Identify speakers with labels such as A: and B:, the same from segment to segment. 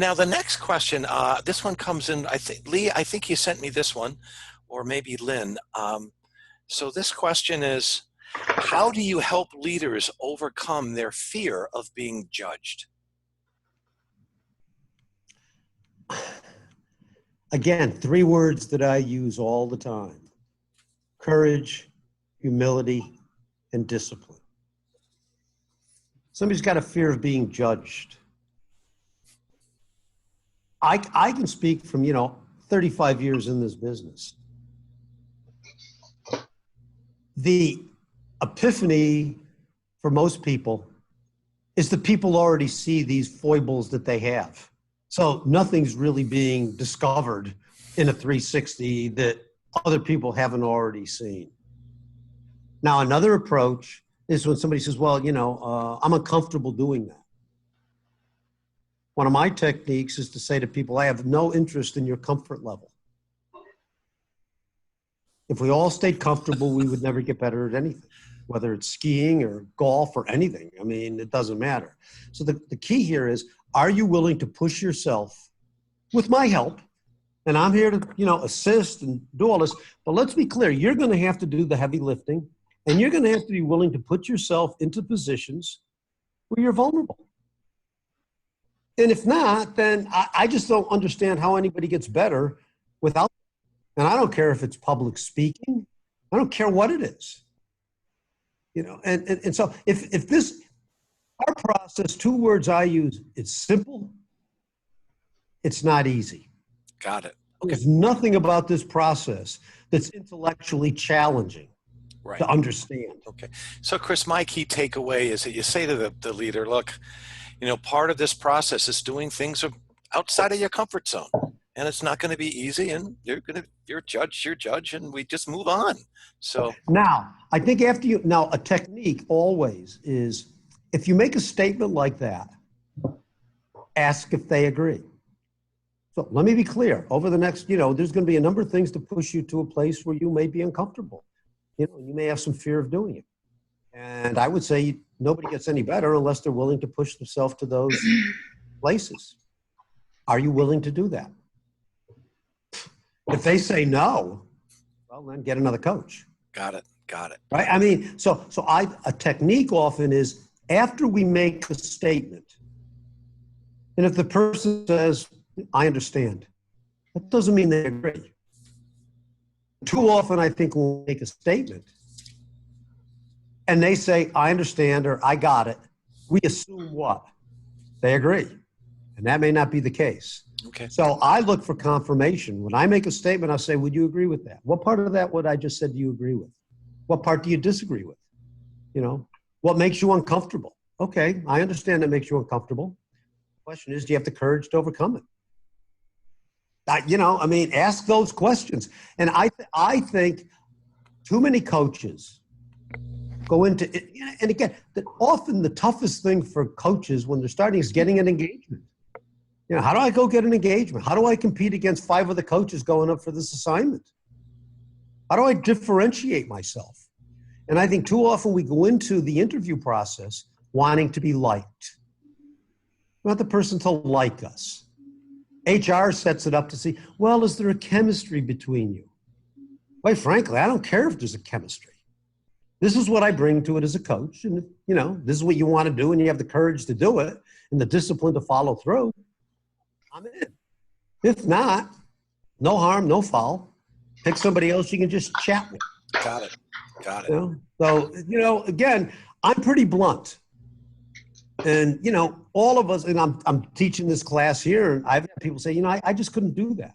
A: Now, the next question, this one comes in, I think, Lee, I think you sent me this one, or maybe Lynn. So this question is, how do you help leaders overcome their fear of being judged?
B: Again, 3 words that I use all the time: courage, humility, and discipline. Somebody's got a fear of being judged. I can speak from, 35 years in this business. The epiphany for most people is that people already see these foibles that they have. So nothing's really being discovered in a 360 that other people haven't already seen. Now, another approach is when somebody says, well, I'm uncomfortable doing that. One of my techniques is to say to people, I have no interest in your comfort level. If we all stayed comfortable, we would never get better at anything, whether it's skiing or golf or anything. I mean, it doesn't matter. So the key here is, are you willing to push yourself with my help? And I'm here to, assist and do all this. But let's be clear, you're going to have to do the heavy lifting, and you're going to have to be willing to put yourself into positions where you're vulnerable. And if not, then I just don't understand how anybody gets better without. And I don't care if it's public speaking. I don't care what it is. And so if this, our process, 2 words I use, it's simple, it's not easy.
A: Got it.
B: Okay. There's nothing about this process that's intellectually challenging to understand.
A: Okay. So Chris, my key takeaway is that you say to the leader, look, part of this process is doing things outside of your comfort zone, and it's not going to be easy, and you're judge, and we just move on. So
B: now, I think a technique always is, if you make a statement like that, ask if they agree. So let me be clear. Over the next, there's going to be a number of things to push you to a place where you may be uncomfortable. You may have some fear of doing it. And I would say nobody gets any better unless they're willing to push themselves to those places. Are you willing to do that? If they say no, well, then get another coach.
A: Got it.
B: Right? I mean, a technique often is, after we make a statement, and if the person says, I understand, that doesn't mean they agree. Too often, I think we'll make a statement and they say, I understand, or I got it. We assume what? They agree. And that may not be the case.
A: Okay.
B: So I look for confirmation. When I make a statement, I say, would you agree with that? What part of that, what I just said, do you agree with? What part do you disagree with? What makes you uncomfortable? Okay, I understand that makes you uncomfortable. The question is, do you have the courage to overcome it? Ask those questions. And I think too many coaches go into it. And again, often the toughest thing for coaches when they're starting is getting an engagement. How do I go get an engagement? How do I compete against 5 other coaches going up for this assignment? How do I differentiate myself? And I think too often we go into the interview process wanting to be liked. We want the person to like us. HR sets it up to see, well, is there a chemistry between you? Quite frankly, I don't care if there's a chemistry. This is what I bring to it as a coach. And, this is what you want to do, and you have the courage to do it and the discipline to follow through. I'm in. If not, no harm, no foul. Pick somebody else you can just chat with.
A: Got it.
B: So, again, I'm pretty blunt. And, all of us, and I'm teaching this class here, and I've had people say, I just couldn't do that.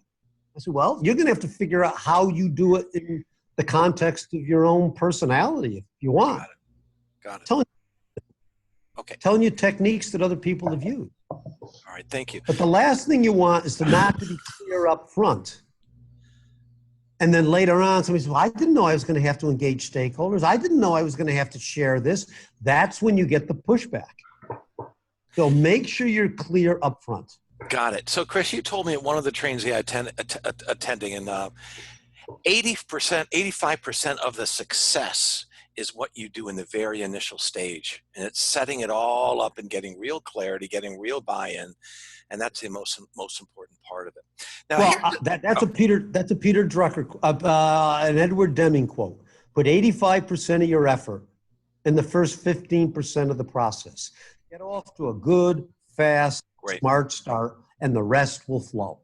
B: I said, well, you're going to have to figure out how you do it in the context of your own personality if you want.
A: Got it.
B: Telling you techniques that other people have used.
A: All right, thank you.
B: But the last thing you want is to not to be clear up front. And then later on, somebody says, well, I didn't know I was going to have to engage stakeholders. I didn't know I was going to have to share this. That's when you get the pushback. So make sure you're clear up front.
A: Got it. So Chris, you told me at one of the trainings I attending, and 80%, 85% of the success is what you do in the very initial stage. And it's setting it all up and getting real clarity, getting real buy-in. And that's the most important part of it. Now,
B: Well,
A: here's
B: that's a Peter Drucker, an Edward Deming quote. Put 85% of your effort in the first 15% of the process. Get off to a good, fast,
A: great.
B: smart start, and the rest will flow.